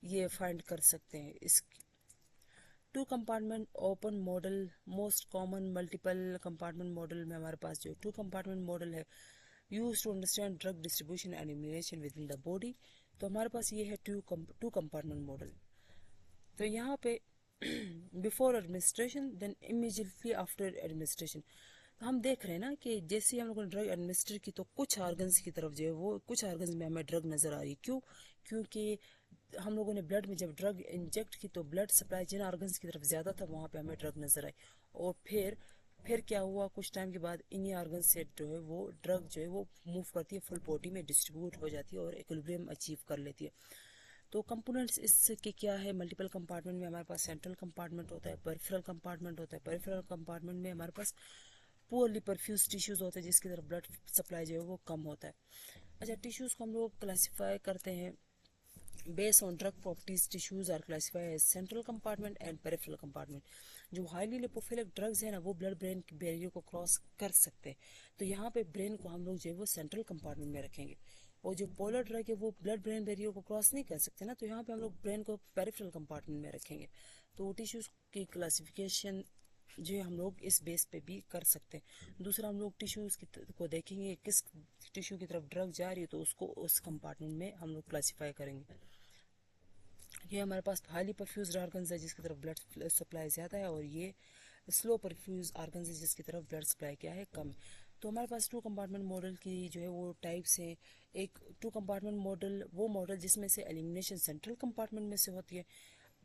Speaker 1: ये फाइंड कर सकते हैं। इस two compartment open model most common, multiple compartment model में हमारे पास जो टू कंपार्टमेंट मॉडल है use to understand drug distribution and elimination within the body. तो हमारे पास ये है टू कंपार्टमेंट मॉडल। तो यहाँ पे before administration then immediately after administration. तो हम देख रहे हैं ना कि जैसे ही हम लोगों ने ड्रग एडमिनिस्टर की तो कुछ ऑर्गन्स की तरफ जो है वो कुछ ऑर्गन्स में हमें ड्रग नज़र आ रही है। क्यों? क्योंकि हम लोगों ने ब्लड में जब ड्रग इंजेक्ट की तो ब्लड सप्लाई जिन ऑर्गन्स की तरफ ज़्यादा था वहाँ पे हमें ड्रग नज़र आई। और फिर क्या हुआ, कुछ टाइम के बाद इन्हीं ऑर्गन्स से जो है वो ड्रग जो है वो मूव करती है, फुल बॉडी में डिस्ट्रीब्यूट हो जाती है और इक्विलिब्रियम अचीव कर लेती है। तो कंपोनेंट्स इसके क्या है, मल्टीपल कंपार्टमेंट में हमारे पास सेंट्रल कंपार्टमेंट होता है, पेरिफेरल कंपार्टमेंट होता है। पेरिफेरल कंपार्टमेंट में हमारे पास पुअरली परफ्यूज टिश्यूज होते हैं जिसकी तरफ ब्लड सप्लाई जो है वो कम होता है। अच्छा, टिश्यूज को हम लोग क्लासीफाई करते हैं based on drug properties. Tissues are classify as central compartment and peripheral compartment. जो हाईली लिपोफिलिक ड्रग्स है ना वो ब्लड ब्रेन बैरियर को क्रॉस कर सकते हैं। तो यहाँ पे ब्रेन को हम लोग जो है वो सेंट्रल कंपार्टमेंट में रखेंगे, और जो पोलर ड्रग है वो ब्लड ब्रेन बैरियर को क्रॉस नहीं कर सकते ना, तो यहाँ पे हम लोग ब्रेन को पेरिफेरल कंपार्टमेंट में रखेंगे। तो टिश्यूज की क्लासिफिकेशन जो है हम लोग इस बेस पे भी कर सकते हैं। दूसरा, हम लोग टिश्यूज को देखेंगे किस टिश्यू की तरफ ड्रग जा रही है तो उसको उस कंपार्टमेंट में हम लोग क्लासीफाई करेंगे। ये हमारे पास हाईली परफ्यूज ऑर्गन्स है जिसकी तरफ ब्लड सप्लाई ज़्यादा है, और ये स्लो परफ्यूज ऑर्गन्स है जिसकी तरफ ब्लड सप्लाई क्या है, कम है। तो हमारे पास टू कंपार्टमेंट मॉडल की जो है वो टाइप्स हैं। एक टू कंपार्टमेंट मॉडल वो मॉडल जिसमें से एलिमिनेशन सेंट्रल कंपार्टमेंट में से होती है।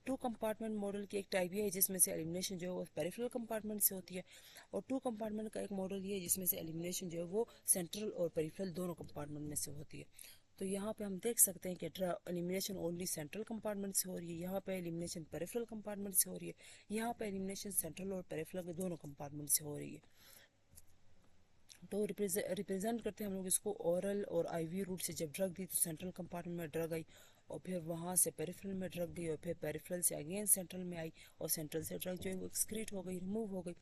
Speaker 1: टू कंपार्टमेंट मॉडल की एक टाइप ये है जिसमें से एलिमिनेशन जो है वो पेरिफेरल कंपार्टमेंट से होती है, और टू कंपार्टमेंट का एक मॉडल ये है जिसमें से एलिमिनेशन जो है वो सेंट्रल और पेरिफेरल दोनों कंपार्टमेंट में से होती है। तो यहाँ पे हम देख सकते हैं कि एलिमिनेशन ओनली सेंट्रल कंपार्टमेंट से हो रही है, यहाँ पे एलिमिनेशन पेरिफेरल कंपार्टमेंट से हो रही है, यहाँ पे एलिमिनेशन सेंट्रल और पेरिफेरल के दोनों कंपार्टमेंट से हो रही है। तो रिप्रेजेंट करते हैं हम लोग इसको ओरल और आईवी रूट से। जब ड्रग दी तो सेंट्रल कंपार्टमेंट में ड्रग आई, और फिर वहाँ से पेरिफेरल में ड्रग गई, और फिर पेरिफेरल से अगेन सेंट्रल में आई, और सेंट्रल से ड्रग जो है वो एक्सक्रीट हो गई, रिमूव हो गई।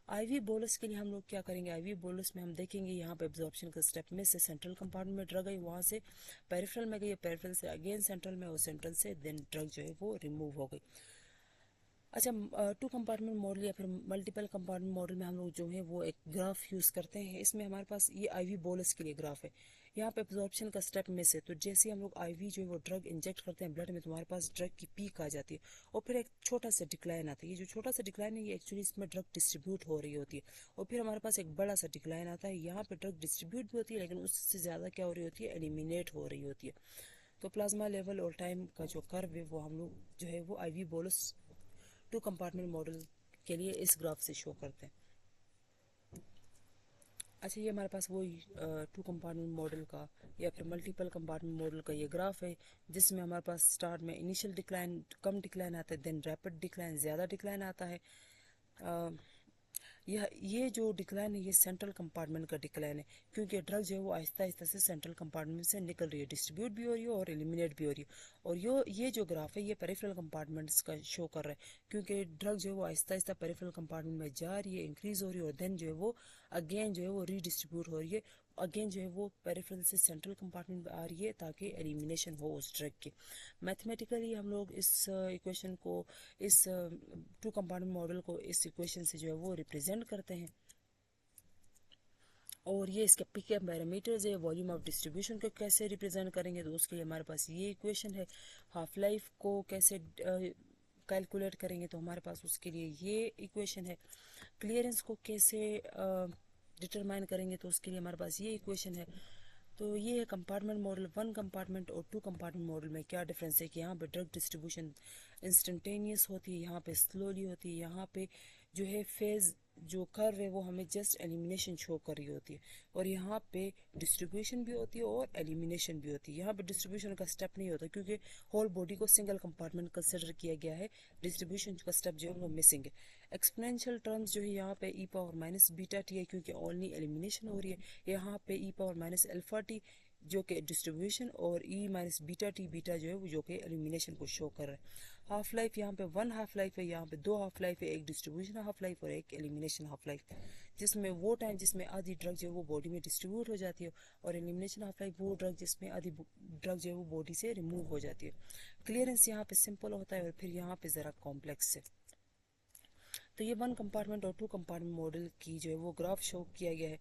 Speaker 1: आईवी बोलस के लिए हम लोग क्या करेंगे, आईवी बोलस में हम देखेंगे यहाँ पे एब्जॉर्प्शन का स्टेप में से सेंट्रल कंपार्टमेंट में ड्रग आई, वहाँ से पेरिफेरल में गई, पेरिफेरल से अगेन सेंट्रल में, और सेंट्रल से देन ड्रग जो है वो रिमूव हो गई। अच्छा, टू कंपार्टमेंट मॉडल या फिर मल्टीपल कंपार्टमेंट मॉडल में हम लोग जो है वो एक ग्राफ यूज़ करते हैं। इसमें हमारे पास ये आईवी बोलस के लिए ग्राफ है, यहाँ पे एब्जॉर्प्शन का स्टेप में से, तो जैसे हम लोग आईवी जो है वो ड्रग इंजेक्ट करते हैं ब्लड में, तो हमारे पास ड्रग की पीक आ जाती है, और फिर एक छोटा सा डिक्लाइन आता है। ये जो छोटा सा डिक्लाइन है ये एक्चुअली इसमें ड्रग डिस्ट्रीब्यूट हो रही होती है, और फिर हमारे पास एक बड़ा सा डिक्लाइन आता है, यहाँ पे ड्रग डिस्ट्रीब्यूट भी होती है लेकिन उससे ज़्यादा क्या हो रही होती है, एलिमिनेट हो रही होती है। तो प्लाज्मा लेवल और टाइम का जो कर्व है वो हम लोग जो है वो IV bolus two compartment model के लिए इस ग्राफ से शो करते हैं। अच्छा, ये हमारे पास वही टू कंपार्टमेंट मॉडल का या फिर मल्टीपल कंपार्टमेंट मॉडल का ये ग्राफ है, जिसमें हमारे पास स्टार्ट में इनिशियल डिक्लाइन कम डिक्लाइन आता है, देन रैपिड डिक्लाइन ज़्यादा डिक्लाइन आता है। ये जो डिक्लाइन है ये सेंट्रल कंपार्टमेंट का डिक्लाइन है, क्योंकि ड्रग जो है वो आहिस्ता आहिस्ता से सेंट्रल कंपार्टमेंट से निकल रही है, डिस्ट्रीब्यूट भी हो रही है और एलिमिनेट भी हो रही है। और ये जो ग्राफ है ये पेरिफेरल कंपार्टमेंट्स का शो कर रहा है, क्योंकि ड्रग जो है वो आहिस्ता आहिस्ता पेरिफेरल कंपार्टमेंट में जा रही है, इंक्रीज हो रही है, और देन जो है वो अगेन जो है वो रीडिस्ट्रीब्यूट हो रही है, अगेन जो है वो पेरिफेरल से सेंट्रल कंपार्टमेंट में आ रही है ताकि एलिमिनेशन हो उस ड्रग की। मैथमेटिकली हम लोग इस इक्वेशन को, इस टू कंपार्टमेंट मॉडल को इस इक्वेशन से जो है वो रिप्रेजेंट करते हैं। और ये इसके पीके पैरामीटर्स है। वॉल्यूम ऑफ डिस्ट्रीब्यूशन को कैसे रिप्रेजेंट करेंगे, तो उसके लिए हमारे पास ये इक्वेशन है। हाफ लाइफ को कैसे कैलकुलेट करेंगे, तो हमारे पास उसके लिए ये इक्वेशन है। क्लियरेंस को कैसे डिटरमाइन करेंगे, तो उसके लिए हमारे पास ये इक्वेशन है। तो ये है कंपार्टमेंट मॉडल। वन कंपार्टमेंट और टू कंपार्टमेंट मॉडल में क्या डिफरेंस है कि यहाँ पे ड्रग डिस्ट्रीब्यूशन इंस्टेंटेनियस होती है, यहाँ पे स्लोली होती है, यहाँ पे जो है फेज जो कर्व है वो हमें जस्ट एलिमिनेशन शो कर रही होती है, और यहाँ पे डिस्ट्रीब्यूशन भी होती है और एलिमिनेशन भी होती है। यहाँ पे डिस्ट्रीब्यूशन का स्टेप नहीं होता क्योंकि होल बॉडी को सिंगल कंपार्टमेंट कंसिडर किया गया है, डिस्ट्रीब्यूशन का स्टेप जो है वो मिसिंग है। एक्सपोनेंशियल टर्म्स जो है यहाँ पे ई पावर माइनस बीटा टी है क्योंकि ओनली एलिमिनेशन हो रही है, यहाँ पे ई पावर माइनस अल्फा टी जो कि डिस्ट्रीब्यूशन, और E minus beta T beta जो है वो जो कि एलिमिनेशन को शो कर रहा है। हाफ लाइफ यहाँ पे वन हाफ लाइफ है, यहाँ पे दो हाफ लाइफ है, एक डिस्ट्रीब्यूशन हाफ लाइफ और एक एलिमिनेशन हाफ लाइफ, जिसमें वो टाइम जिसमें आधी ड्रग जो है वो बॉडी में डिस्ट्रीब्यूट हो जाती है, और एलिमिनेशन हाफ लाइफ वो ड्रग जिसमें आधी ड्रग जो है वो बॉडी से रिमूव हो जाती है। क्लियरेंस यहाँ पे सिंपल होता है और फिर यहाँ पे ज़रा कॉम्प्लेक्स है। तो ये वन कंपार्टमेंट और टू कंपार्टमेंट मॉडल की जो है वो ग्राफ शो किया गया है।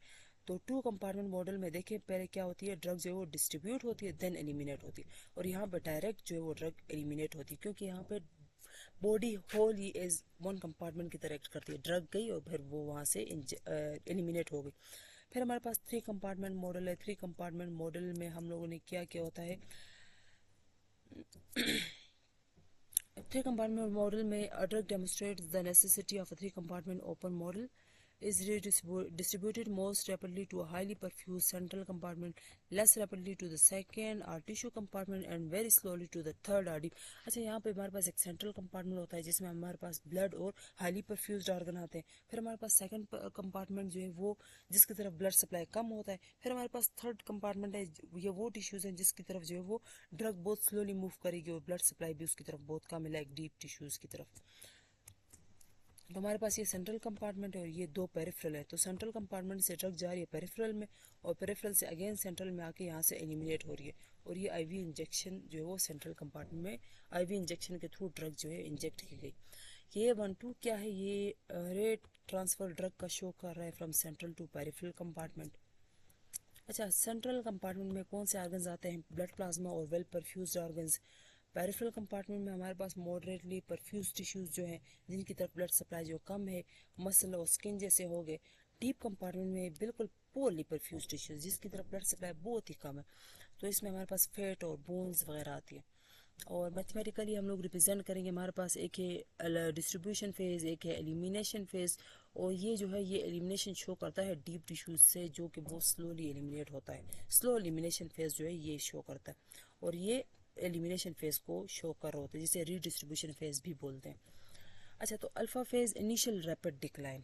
Speaker 1: तो टू कंपार्टमेंट मॉडल में देखिए पहले क्या होती है, ड्रग जो है वो डिस्ट्रीब्यूट होती है देन एलिमिनेट होती है, और यहाँ पे डायरेक्ट जो है वो ड्रग एलिमिनेट होती है क्योंकि यहाँ पे बॉडी होल ही एज वन कंपार्टमेंट की तरह एक्ट करती है। ड्रग गई और फिर वो वहाँ से एलिमिनेट हो गई। फिर हमारे पास थ्री कंपार्टमेंट मॉडल है। थ्री कंपार्टमेंट मॉडल में हम लोगों ने क्या किया होता है, three compartment model में a drug demonstrates the necessity of a three compartment open model is distributed most rapidly to a highly perfused central compartment, less rapidly to the second or tissue compartment and very slowly to the third or deep। अच्छा, यहाँ पे हमारे पास एक सेंट्रल कंपार्टमेंट होता है जिसमें हमारे पास ब्लड और हाईली परफ्यूज्ड ऑर्गन आते हैं। फिर हमारे पास सेकंड कंपार्टमेंट जो है वो जिसकी तरफ ब्लड सप्लाई कम होता है। फिर हमारे पास थर्ड कंपार्टमेंट है, ये वो टिश्यूज हैं जिसकी तरफ जो है वो ड्रग बहुत स्लोली मूव करेगी और ब्लड सप्लाई भी उसकी तरफ बहुत कम है, लाइक डीप टिश्यूज की तरफ। तो हमारे पास ये सेंट्रल कंपार्टमेंट है और ये दो पेरिफेरल है। तो सेंट्रल कंपार्टमेंट से ड्रग जा रही है पेरिफेरल में, और पेरिफेरल से अगेन सेंट्रल में आके यहाँ से एलिमिनेट हो रही है, और ये आईवी इंजेक्शन जो है वो सेंट्रल कंपार्टमेंट में आईवी इंजेक्शन के थ्रू ड्रग जो है इंजेक्ट की गई। ये 1-2 क्या है, ये रेट ट्रांसफर ड्रग का शो कर रहा है from central to peripheral compartment. अच्छा, सेंट्रल कंपार्टमेंट में कौन से ऑर्गन्स आते हैं, ब्लड प्लाज्मा और well perfused organs. Peripheral compartment में हमारे पास मॉडरेटली परफ्यूज टिश्यूज जो हैं जिनकी तरफ ब्लड सप्लाई जो कम है, मसल और स्किन जैसे हो गए। डीप कंपार्टमेंट में बिल्कुल पोरली परफ्यूज टिश्यूज जिसकी तरफ ब्लड सप्लाई बहुत ही कम है, तो इसमें हमारे पास फैट और बोन्स वगैरह आती है। और मैथमेटिकली हम लोग रिप्रेजेंट करेंगे, हमारे पास एक है डिस्ट्रीब्यूशन फेज, एक है एलिमिनेशन फेज। और ये जो है ये एलिमिनेशन शो करता है डीप टिश्यूज से, जो कि बहुत स्लोली एलिमिनेट होता है। स्लो एलिमिनेशन फेज जो है ये शो करता है, और ये एलिमिनेशन फेज को शो कर रहा होता है, जिसे रीडिस्ट्रीब्यूशन फेज भी बोलते हैं। अच्छा, तो alpha phase initial rapid decline,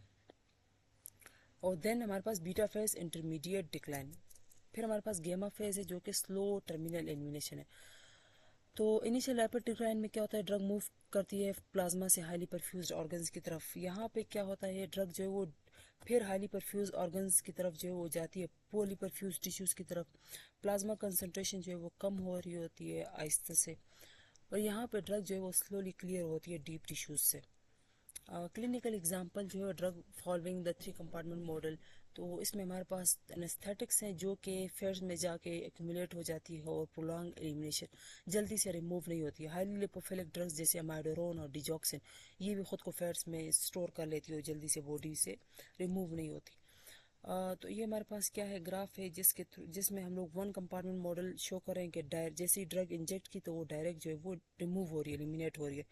Speaker 1: और देन हमारे पास बीटा फेज इंटरमीडिएट डिक्लाइन, फिर हमारे पास गेमा फेज है जो कि स्लो टर्मिनल एलिमिनेशन है। तो इनिशियल रैपिड डिक्लाइन में क्या होता है, ड्रग मूव करती है प्लाज्मा से हाईली परफ्यूज्ड ऑर्गन्स की तरफ। यहाँ पे क्या होता है, ड्रग जो है वो फिर हाईली परफ्यूज ऑर्गन्स की तरफ जो है वो जाती है पोली परफ्यूज टिश्यूज की तरफ। प्लाज्मा कंसंट्रेशन जो है वो कम हो रही होती है आहिस्ते से, और यहाँ पे ड्रग जो है वो स्लोली क्लियर होती है डीप टिश्यूज से। क्लिनिकल एग्जांपल जो है drug following the 3 compartment model, तो इसमें हमारे पास एनेस्थेटिक्स हैं जो कि फेट्स में जाके एक्यूमुलेट हो जाती है और प्रोलॉन्ग एलिमिनेशन, जल्दी से रिमूव नहीं होती है। हाईली लिपोफिलिक ड्रग्स जैसे अमाइडोरोन और डिजॉक्सिन, ये भी खुद को फैट्स में स्टोर कर लेती है और जल्दी से बॉडी से रिमूव नहीं होती। तो ये हमारे पास क्या है, ग्राफ है जिसमें हम लोग 1 कंपार्टमेंट मॉडल शो करें कि जैसे ही ड्रग इंजेक्ट की तो वो डायरेक्ट जो है वो रिमूव हो रही है, एलिमिनेट हो रही है।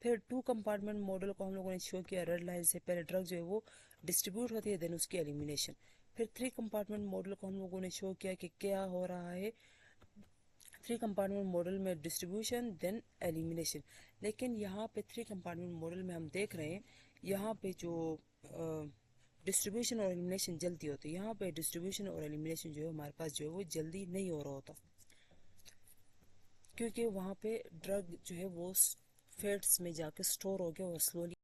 Speaker 1: फिर 2 कंपार्टमेंट मॉडल को हम लोगों ने शो किया रेड लाइन से, पहले ड्रग जो है वो डिस्ट्रीब्यूट होती है देन उसकी एलिमिनेशन। फिर 3 कंपार्टमेंट मॉडल को हम लोगों ने शो किया कि क्या हो रहा है 3 कंपार्टमेंट मॉडल में, डिस्ट्रीब्यूशन देन एलिमिनेशन। लेकिन यहाँ पे 3 कंपार्टमेंट मॉडल में हम देख रहे हैं यहाँ पे जो डिस्ट्रीब्यूशन और एलिमिनेशन जल्दी होती है, यहाँ पे डिस्ट्रीब्यूशन और एलिमिनेशन जो है हमारे पास जो है वो जल्दी नहीं हो रहा होता, क्योंकि वहाँ पे ड्रग जो है वो फेट्स में जाके स्टोर हो गया और स्लोली